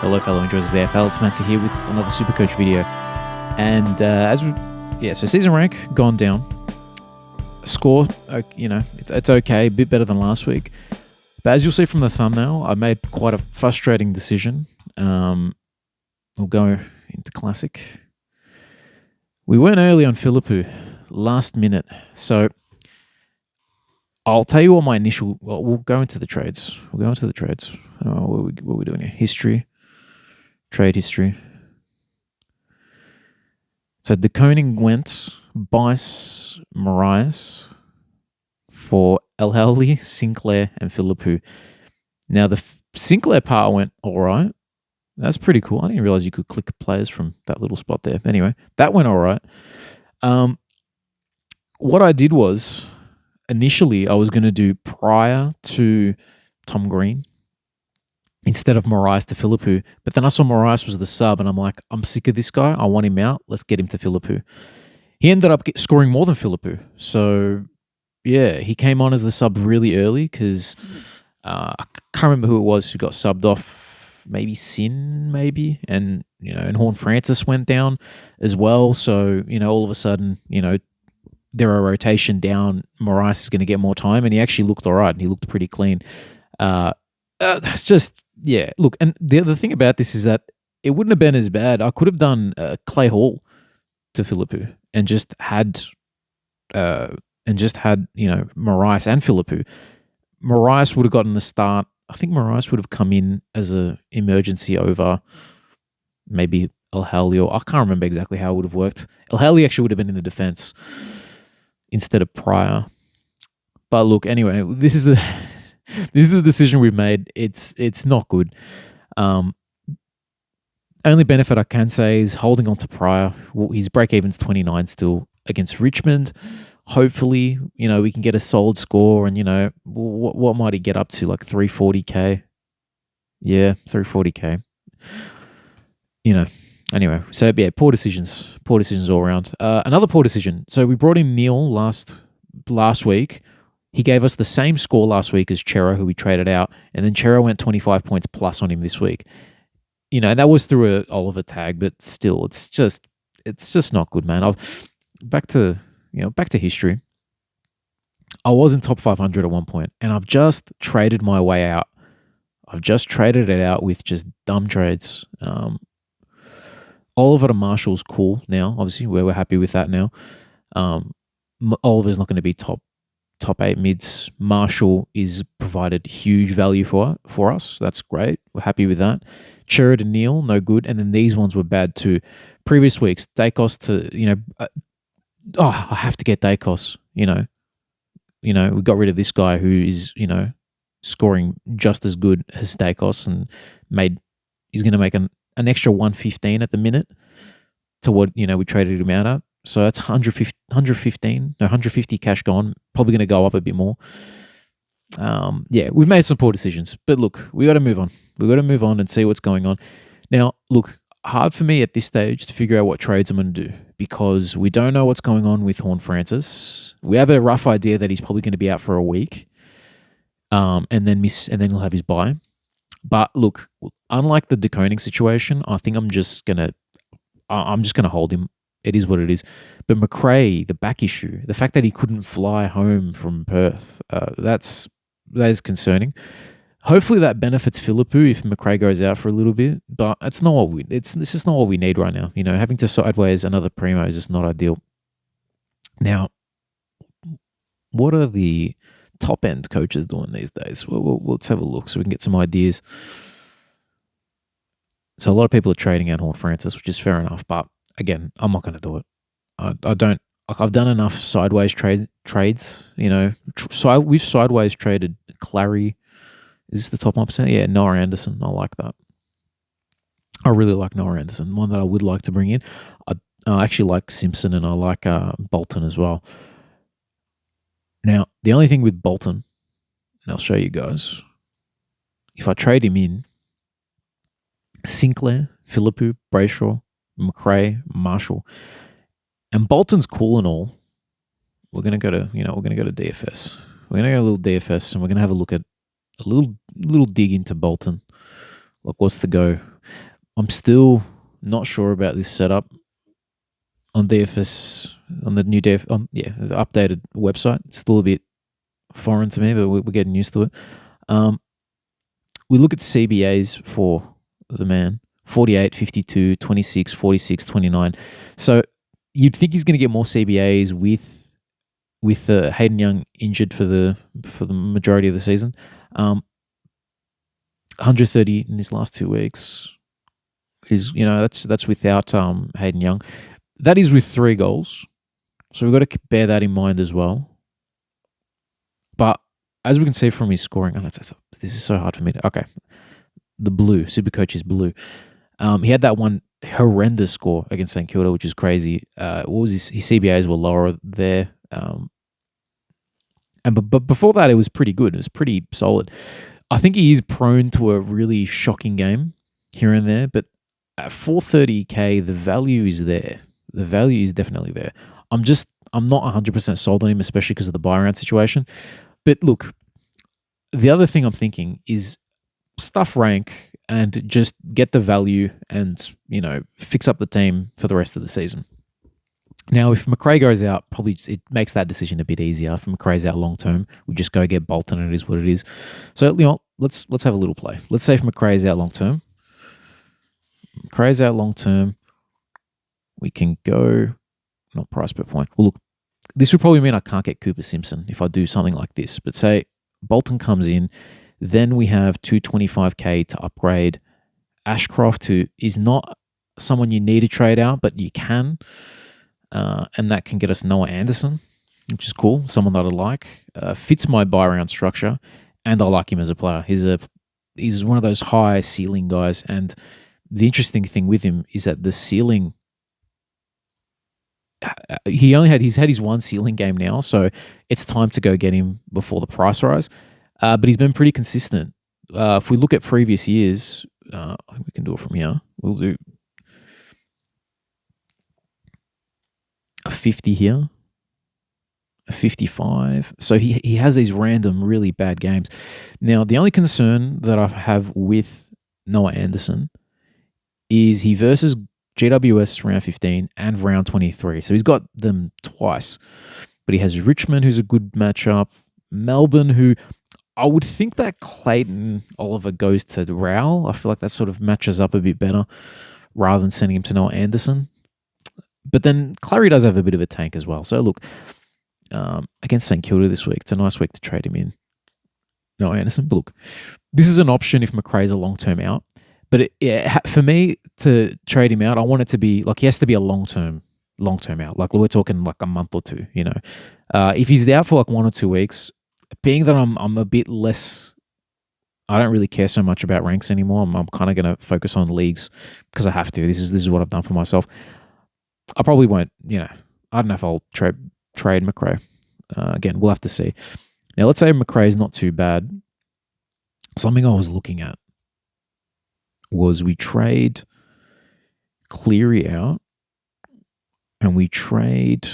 Hello, fellow enjoyers of the AFL. It's Matty here with another Supercoach video. And so season rank gone down. Score, it's okay, a bit better than last week. But as you'll see from the thumbnail, I made quite a frustrating decision. We'll go into classic. We went early on Philippou, last minute. So I'll tell you what my initial. Well, we'll go into the trades. What are we doing here? History. Trade history. So De Koning went Bice, Marias for El Helly, Sinclair, and Philippou. Now, the Sinclair part went all right. That's pretty cool. I didn't realize you could click players from that little spot there. Anyway, that went all right. What I did was, initially, I was going to do Pryor to Tom Green instead of Marias to Philippou. But then I saw Marias was the sub, and I'm like, I'm sick of this guy. I want him out. Let's get him to Philippou. He ended up scoring more than Philippou. So, yeah, he came on as the sub really early because I can't remember who it was who got subbed off. Maybe Sin, maybe. And Horn Francis went down as well. So, all of a sudden, there are rotation down. Marias is going to get more time, and he actually looked all right. He looked pretty clean. That's just, yeah. Look, and the other thing about this is that it wouldn't have been as bad. I could have done Clay Hall to Philippou and just had Marias and Philippou. Marias would have gotten the start. I think Marias would have come in as an emergency over maybe El Helly, or I can't remember exactly how it would have worked. El Helly actually would have been in the defense instead of Pryor. But look, anyway, this is the decision we've made. It's not good. Only benefit I can say is holding on to Pryor. His break-even's 29 still against Richmond. Hopefully, we can get a solid score, and what might he get up to, like 340k? Yeah, 340k. Anyway, so yeah, poor decisions all around. Another poor decision. So we brought in Neil last week. He gave us the same score last week as Chero, who we traded out, and then Chero went 25 points plus on him this week. And that was through a Oliver tag, but still, it's just not good, man. Back to history. I was in top 500 at one point, and I've just traded my way out. I've just traded it out with just dumb trades. Oliver to Marshall's cool now. Obviously, we're happy with that now. Oliver's not going to be top 8 mids. Marshall is provided huge value for us. That's great. We're happy with that. Chero to Neil, no good. And then these ones were bad too. Previous weeks, Dacos to, I have to get Dacos, we got rid of this guy who is, scoring just as good as Dacos, and he's going to make an extra 115 at the minute to what, we traded him out at. So that's 150 cash gone. Probably going to go up a bit more. We've made some poor decisions. But look, we got to move on. We got to move on and see what's going on. Now, look, hard for me at this stage to figure out what trades I'm going to do because we don't know what's going on with Horn Francis. We have a rough idea that he's probably going to be out for a week, and then he'll have his bye. But look, unlike the De Koning situation, I think I'm just gonna hold him. It is what it is. But McRae, the back issue, the fact that he couldn't fly home from Perth, that is concerning. Hopefully that benefits Philippou if McRae goes out for a little bit, but it's just not what we need right now. Having to sideways another primo is just not ideal. Now, what are the top end coaches doing these days? Well, let's have a look so we can get some ideas. So a lot of people are trading out Horn Francis, which is fair enough, but again, I'm not going to do it. I don't. I've done enough sideways trades. We've sideways traded Clary. Is this the top 1%? Yeah, Noah Anderson. I like that. I really like Noah Anderson. One that I would like to bring in. I actually like Simpson, and I like Bolton as well. Now, the only thing with Bolton, and I'll show you guys, if I trade him in, Sinclair, Philippou, Brayshaw, McRae, Marshall, and Bolton's cool and all. We're gonna go to DFS. We're gonna go a little DFS, and we're gonna have a look at a little dig into Bolton. Look, what's the go? I'm still not sure about this setup on DFS, on the new the updated website. It's still a bit foreign to me, but we're getting used to it. We look at CBAs for the man: 48, 52, 26, 46, 29. So you'd think he's going to get more CBAs with Hayden Young injured for the majority of the season. 130 in his last 2 weeks is, that's without Hayden Young. That is with 3 goals. So we've got to bear that in mind as well. But as we can see from his scoring, this is so hard for me to. Okay. The blue, Supercoach is blue. He had that one horrendous score against St Kilda, which is crazy. What was his CBAs were lower there. But before that, it was pretty good. It was pretty solid. I think he is prone to a really shocking game here and there, but at 430k, the value is there. The value is definitely there. I'm not 100% sold on him, especially because of the buy around situation. But look, the other thing I'm thinking is stuff rank and just get the value and, fix up the team for the rest of the season. Now, if Macrae goes out, probably it makes that decision a bit easier. If Macrae's out long term, we just go get Bolton and it is what it is. So, let's have a little play. Let's say if Macrae's out long term. Macrae's out long term. We can go, not price per point. Well, look, this would probably mean I can't get Cooper Simpson if I do something like this. But say Bolton comes in, then we have 225k to upgrade Ashcroft, who is not someone you need to trade out, but you can. And that can get us Noah Anderson, which is cool. Someone that I like. Fits my buy round structure, and I like him as a player. He's one of those high ceiling guys, and the interesting thing with him is that the ceiling. He's had his one ceiling game now, so it's time to go get him before the price rise. But he's been pretty consistent. If we look at previous years, I think we can do it from here. We'll do a 50 here, a 55. So he has these random really bad games. Now, the only concern that I have with Noah Anderson is he versus GWS round 15 and round 23. So he's got them twice. But he has Richmond, who's a good matchup. Melbourne, who I would think that Clayton Oliver goes to Rowell. I feel like that sort of matches up a bit better rather than sending him to Noah Anderson. But then Clary does have a bit of a tank as well. So look, against St Kilda this week, it's a nice week to trade him in. Noah Anderson. But look, this is an option if Macrae's a long-term out. But for me to trade him out, I want it to be like he has to be a long-term out. Like we're talking like a month or two, If he's out for like 1 or 2 weeks, being that I'm a bit less, I don't really care so much about ranks anymore. I'm kind of going to focus on leagues because I have to. This is what I've done for myself. I probably won't, I don't know if I'll trade Macrae. Again, we'll have to see. Now, let's say Macrae is not too bad. Something I was looking at was we trade Cleary out and we trade.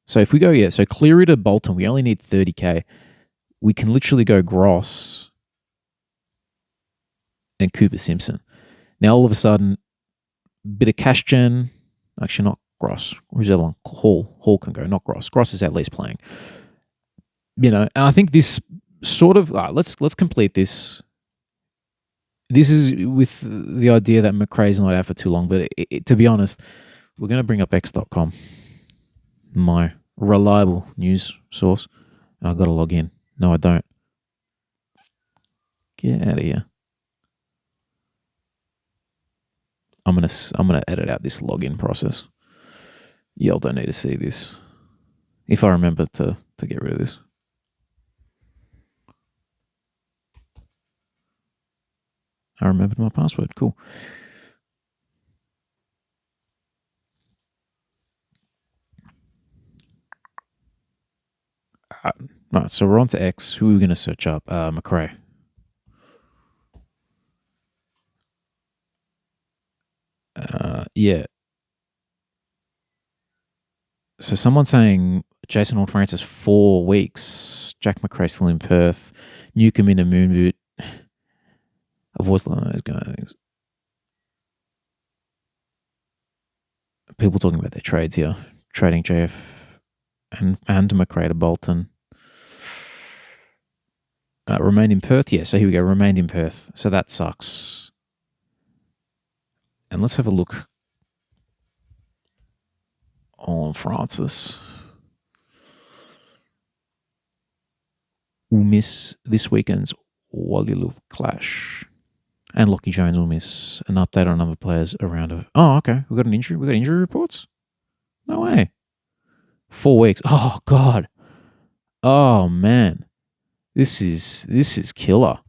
So if we go, so Cleary to Bolton, we only need 30k. We can literally go Gross and Cooper Simpson. Now, all of a sudden, bit of cash gen. Actually, not Gross. Who's the other one? Hall can go, not Gross. Gross is at least playing. And I think this sort of, let's complete this. This is with the idea that Macrae's not out for too long, but to be honest, we're going to bring up x.com, my reliable news source. I've got to log in. No, I don't. Get out of here. I'm gonna edit out this login process. Y'all don't need to see this. If I remember to get rid of this. I remembered my password. Cool. Right, so we're on to X. Who are we going to search up? Macrae. Yeah. So someone's saying Jason Horne-Francis 4 weeks. Jack Macrae still in Perth. Newcomb in a moon boot. voice line is going. People talking about their trades here, trading JF and McRae to Bolton. Remained in Perth, yeah. So here we go. Remained in Perth, so that sucks. And let's have a look on Francis. Will miss this weekend's Wallyloof clash. And Lockie Jones will miss. An update on other players around. Oh, okay. We got an injury. We got injury reports? No way. 4 weeks. Oh, God. Oh, man. This is killer.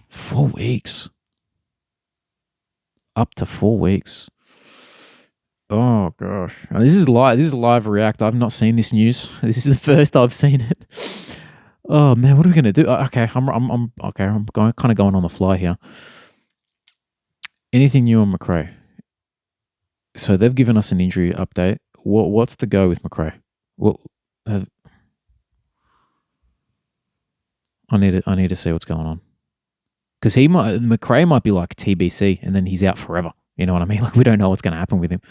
4 weeks. Up to 4 weeks. Oh, gosh. This is live react. I've not seen this news. This is the first I've seen it. Oh man, what are we gonna do? Okay, I'm kind of going on the fly here. Anything new on McRae? So they've given us an injury update. What's the go with McRae? I need to see what's going on, because McRae might be like TBC, and then he's out forever. You know what I mean? Like, we don't know what's going to happen with him.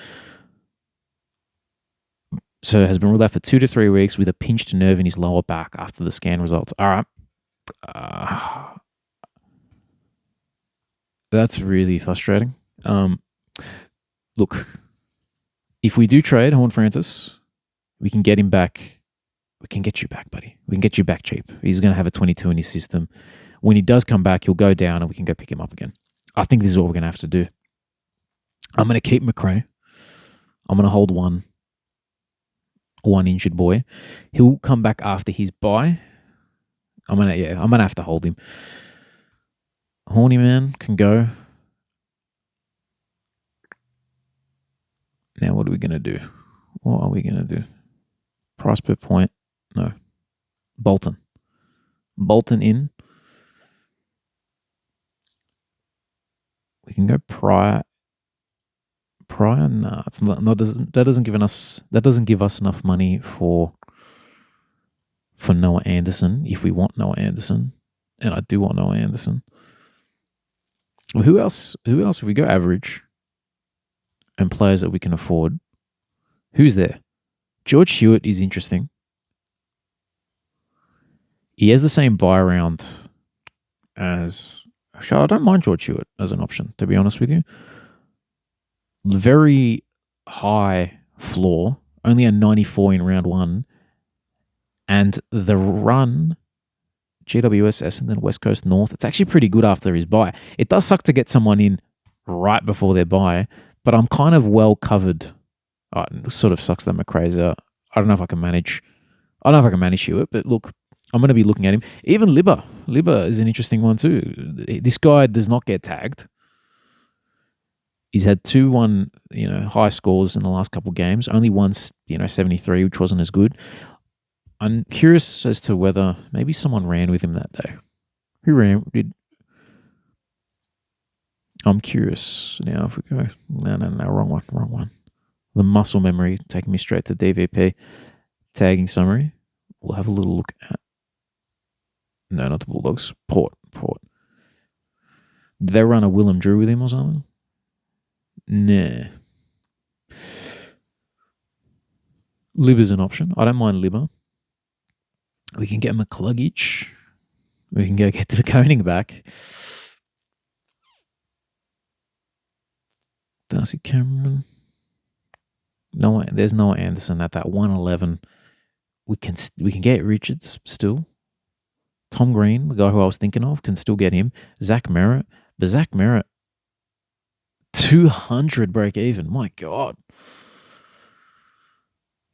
So has been ruled out for 2 to 3 weeks with a pinched nerve in his lower back after the scan results. All right. That's really frustrating. Look, if we do trade Horn Francis, we can get him back. We can get you back, buddy. We can get you back cheap. He's going to have a 22 in his system. When he does come back, he'll go down and we can go pick him up again. I think this is what we're going to have to do. I'm going to keep McRae. I'm going to hold one injured boy. He'll come back after his bye. I'm gonna have to hold him. Horny man can go. Now what are we gonna do? What are we gonna do? Price per point? No. Bolton in. We can go Pryor. No, it's not. That doesn't give us enough money for Noah Anderson if we want Noah Anderson, and I do want Noah Anderson. Well, who else? If we go average and players that we can afford, who's there? George Hewitt is interesting. He has the same buy round as. Actually, I don't mind George Hewitt as an option, to be honest with you. Very high floor, only a 94 in round 1. And the run, GWS, Essendon, West Coast North, it's actually pretty good after his bye. It does suck to get someone in right before their bye, but I'm kind of well covered. It sort of sucks that McRae's out. I don't know if I can manage Hewitt, but look, I'm going to be looking at him. Even Libba is an interesting one too. This guy does not get tagged. He's had 2-1, high scores in the last couple of games. Only once, 73, which wasn't as good. I'm curious as to whether maybe someone ran with him that day. Who ran? I'm curious now if we go. No, wrong one. The muscle memory taking me straight to DVP. Tagging summary. We'll have a little look at. No, not the Bulldogs. Port. Did they run a Willem Drew with him or something? Nah. Libba's an option. I don't mind Libba. We can get McCluggage. We can go get to the Koning back. Darcy Cameron. No, there's Noah Anderson at that 111. We can get Richards still. Tom Green, the guy who I was thinking of, can still get him. Zach Merritt. But Zach Merritt, 200 break even. My God.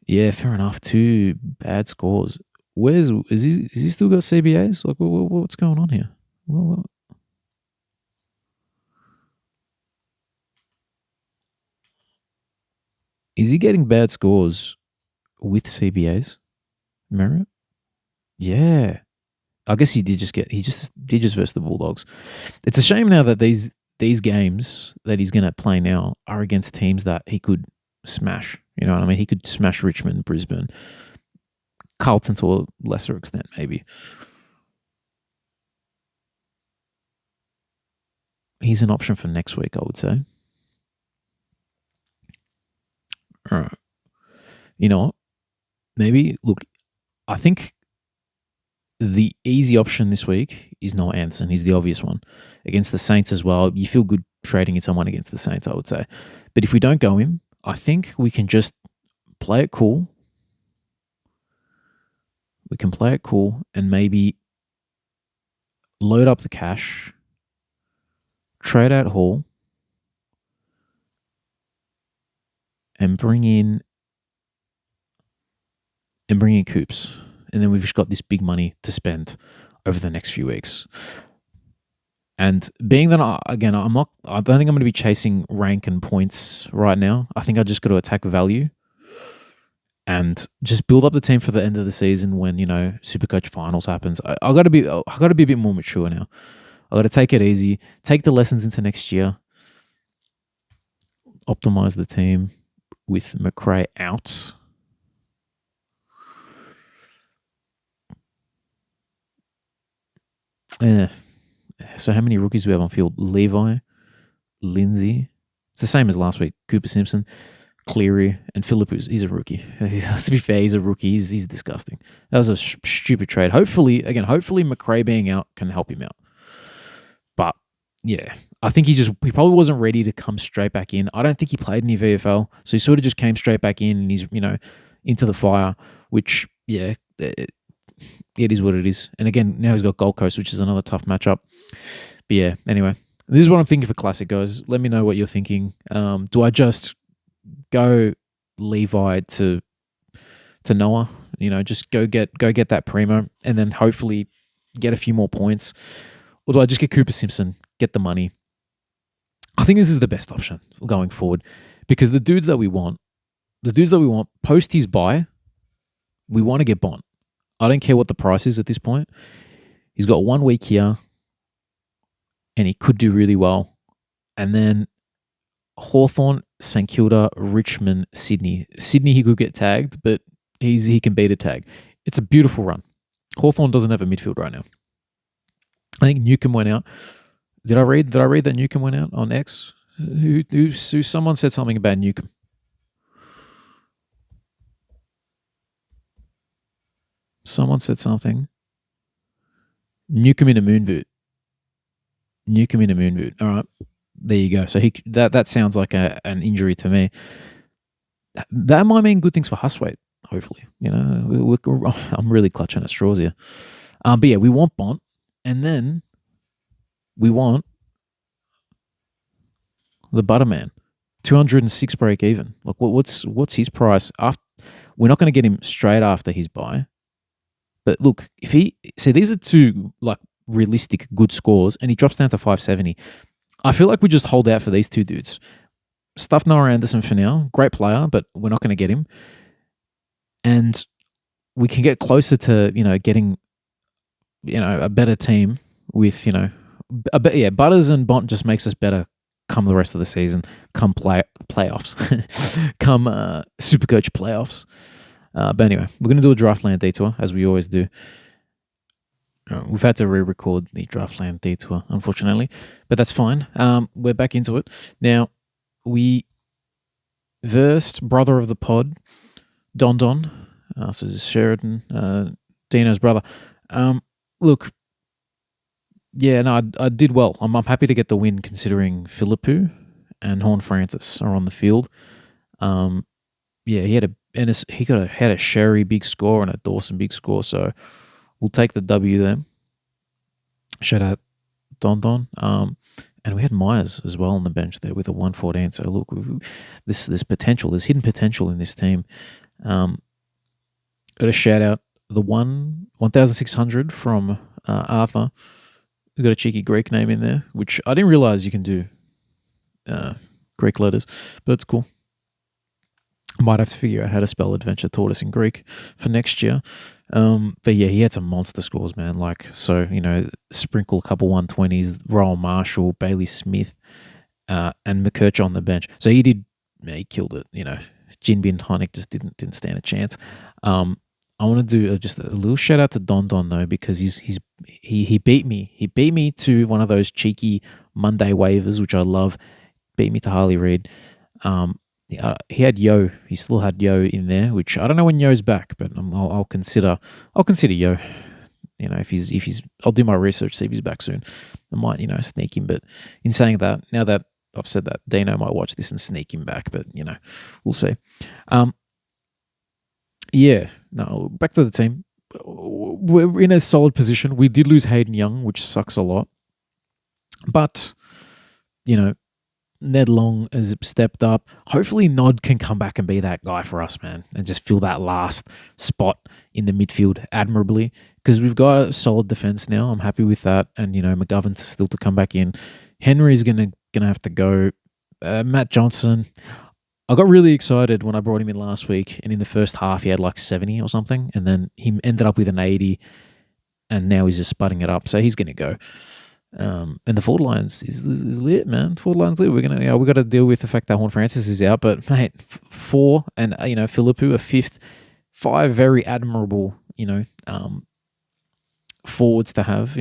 Yeah, fair enough. 2 bad scores. Is he still got CBAs? Like, what's going on here? What? Is he getting bad scores with CBAs? Merritt? Yeah. I guess he just versus the Bulldogs. It's a shame now that these games that he's going to play now are against teams that he could smash. You know what I mean? He could smash Richmond, Brisbane, Carlton to a lesser extent, maybe. he's an option for next week, I would say. All right. You know what? Maybe, look, I think the easy option this week is Noah Anderson. He's the obvious one. Against the Saints as well, you feel good trading in someone against the Saints, I would say. But if we don't go him, I think we can just play it cool. We can play it cool and maybe load up the cash, trade out Hall, and bring in Coops. And then we've just got this big money to spend over the next few weeks. And being that, I don't think I'm going to be chasing rank and points right now. I think I just got to attack value and just build up the team for the end of the season when, Supercoach finals happens. I got to be a bit more mature now. I got to take it easy, take the lessons into next year, optimize the team with McRae out. Yeah. So how many rookies do we have on field? Levi, Lindsay. It's the same as last week. Cooper Simpson, Cleary, and Philippus. He's a rookie. To be fair, he's a rookie. He's disgusting. That was a stupid trade. Hopefully McRae being out can help him out. But yeah, I think he probably wasn't ready to come straight back in. I don't think he played any VFL, so he sort of just came straight back in and he's into the fire. Which it is what it is. And again, now he's got Gold Coast, which is another tough matchup. But yeah, anyway, this is what I'm thinking for Classic, guys. Let me know what you're thinking. Do I just go Levi to Noah? Just go get that primo and then hopefully get a few more points. Or do I just get Cooper Simpson, get the money? I think this is the best option going forward because the dudes that we want post his buy, we want to get Bont. I don't care what the price is at this point. He's got 1 week here and he could do really well. And then Hawthorn, St Kilda, Richmond, Sydney. Sydney, he could get tagged, but he can beat a tag. It's a beautiful run. Hawthorn doesn't have a midfield right now. I think Newcomb went out. Did I read that Newcomb went out on X? Someone said something about Newcomb. Someone said something. Newcomb in a moon boot. All right. There you go. So that sounds like an injury to me. That might mean good things for Huswaite, hopefully. I'm really clutching at straws here. But yeah, we want Bont, and then we want the Butterman, 206 break even. Like, what's his price? We're not going to get him straight after his buy. But look, these are two like realistic good scores, and he drops down to 570. I feel like we just hold out for these two dudes. Stuff Noah Anderson for now, great player, but we're not going to get him. And we can get closer to getting a better team with Butters and Bont just makes us better come the rest of the season, come playoffs, come Supercoach playoffs. But anyway, we're going to do a Draftland detour, as we always do. We've had to re-record the Draftland detour, unfortunately, but that's fine. We're back into it. Now, we versed brother of the pod, Don. So this is Sheridan, Dino's brother. Look, yeah, no, I did well. I'm happy to get the win considering Philippou and Horn Francis are on the field. Yeah, he had a Sherry big score and a Dawson big score, so we'll take the W there. Shout out Don. And we had Myers as well on the bench there with a 114. So look, there's potential. There's hidden potential in this team. Got a shout out the 1,600 from Arthur. We got a cheeky Greek name in there, which I didn't realize you can do Greek letters, but it's cool. I might have to figure out how to spell Adventure Tortoise in Greek for next year. But yeah, he had some monster scores, man. Sprinkle a couple 120s, Royal Marshall, Bailey Smith, and McKercher on the bench. So he killed it. Gin Bin Tonic just didn't stand a chance. I want to do just a little shout out to Don though, because he beat me. He beat me to one of those cheeky Monday waivers, which I love. Beat me to Harley Reid. He had Yo. He still had Yo in there, which I don't know when Yo's back, but I'll consider. I'll consider Yo. If he's, I'll do my research, see if he's back soon. I might, sneak him. But in saying that, now that I've said that, Dino might watch this and sneak him back. But we'll see. Yeah. No. Back to the team. We're in a solid position. We did lose Hayden Young, which sucks a lot. But Ned Long has stepped up. Hopefully Nod can come back and be that guy for us, man, and just fill that last spot in the midfield admirably, because we've got a solid defense now. I'm happy with that. And, McGovern's still to come back in. Henry's gonna have to go. Matt Johnson, I got really excited when I brought him in last week, and in the first half he had like 70 or something, and then he ended up with an 80, and now he's just sputting it up. So he's going to go. And the forward lines is lit, man. Forward lines lit. We got to deal with the fact that Horn Francis is out, but mate, 4 and Philippou a 5th, 5 very admirable forwards to have.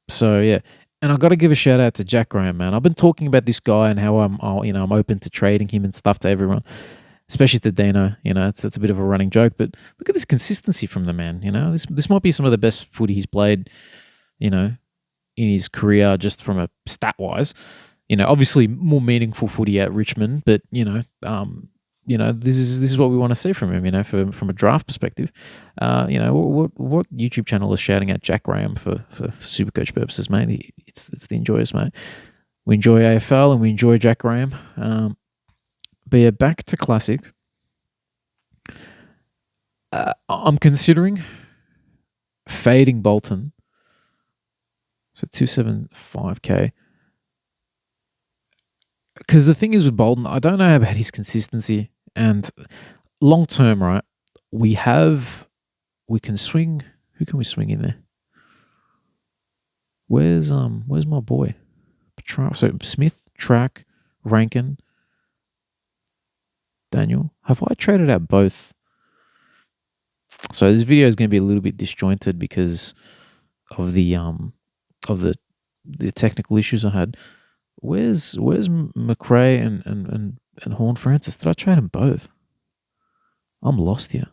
So yeah, and I got to give a shout out to Jack Graham, man. I've been talking about this guy and how I'm open to trading him and stuff to everyone, especially to Dino. It's a bit of a running joke, but look at this consistency from the man. This might be some of the best footy he's played. In his career, just from a stat wise, obviously more meaningful footy at Richmond, but this is what we want to see from him. From a draft perspective, what YouTube channel is shouting at Jack Graham for Supercoach purposes, mate? It's the enjoyers, mate. We enjoy AFL and we enjoy Jack Graham. But yeah, back to classic. I'm considering fading Bolton. So 275K. Because the thing is with Bolton, I don't know about his consistency. And long term, right, we can swing. Who can we swing in there? Where's my boy? So Smith, Track, Rankin, Daniel. Have I traded out both? So this video is going to be a little bit disjointed because of the technical issues I had. Where's McRae and Horn Francis? Did I trade them both? I'm lost here.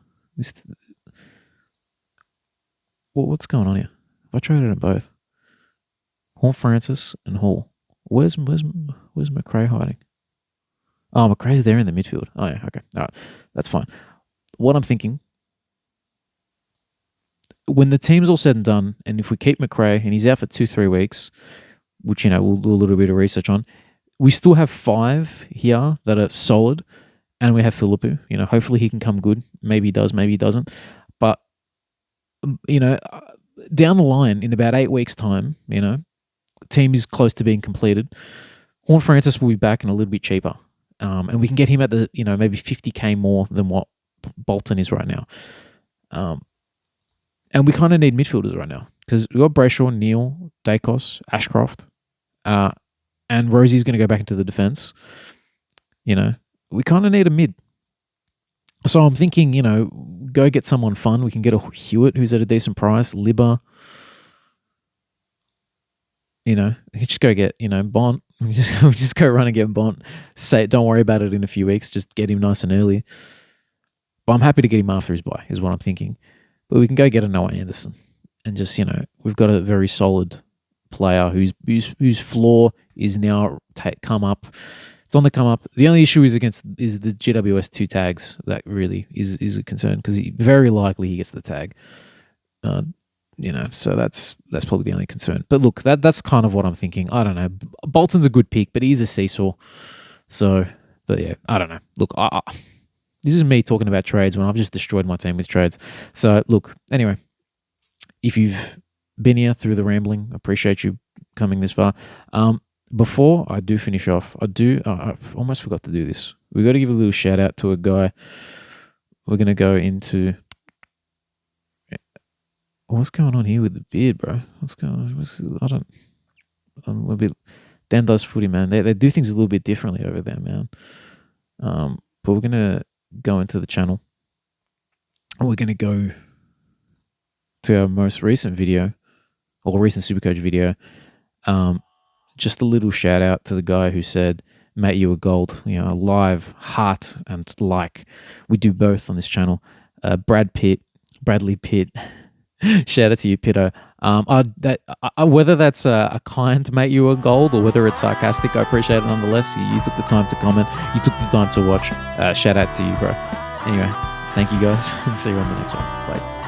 What's going on here? Have I traded them both? Horn Francis and Hall. Where's McRae hiding? Oh, McRae's there in the midfield. Oh yeah, okay. All right. That's fine. What I'm thinking, when the team's all said and done, and if we keep McRae and he's out for 2-3 weeks, which we'll do a little bit of research on, we still have 5 here that are solid, and we have Philippou. Hopefully he can come good. Maybe he does, maybe he doesn't. But down the line in about 8 weeks' time, the team is close to being completed. Horn Francis will be back and a little bit cheaper, and we can get him at the maybe 50K more than what Bolton is right now. And we kind of need midfielders right now because we've got Brayshaw, Neal, Dacos, Ashcroft, and Rosie's going to go back into the defense. We kind of need a mid. So I'm thinking, go get someone fun. We can get a Hewitt who's at a decent price, Libba. We can just go get, Bont. We just go run and get Bont. Say, don't worry about it in a few weeks. Just get him nice and early. But I'm happy to get him after his bye, is what I'm thinking. But we can go get a Noah Anderson, and just we've got a very solid player whose floor is now come up. It's on the come up. The only issue is the GWS 2 tags. That really is a concern because very likely he gets the tag. So that's probably the only concern. But look, that's kind of what I'm thinking. I don't know. Bolton's a good pick, but he's a seesaw. So, but yeah, I don't know. Look, this is me talking about trades when I've just destroyed my team with trades. So, look, anyway, if you've been here through the rambling, I appreciate you coming this far. Before I do finish off, I almost forgot to do this. We've got to give a little shout out to a guy. We're going to go into... What's going on here with the beard, bro? What's going on? I'm a bit... Dan does footy, man. They do things a little bit differently over there, man. But we're going to go into the channel. We're going to go to our most recent video, or recent Supercoach video. just a little shout out to the guy who said, "Mate, you were gold." A live heart and like. We do both on this channel. Bradley Pitt. Shout out to you, Pitto. Whether that's a kind, mate, you were gold, or whether it's sarcastic, I appreciate it nonetheless. You took the time to comment. You took the time to watch. Shout out to you, bro. Anyway, thank you guys, and see you on the next one. Bye.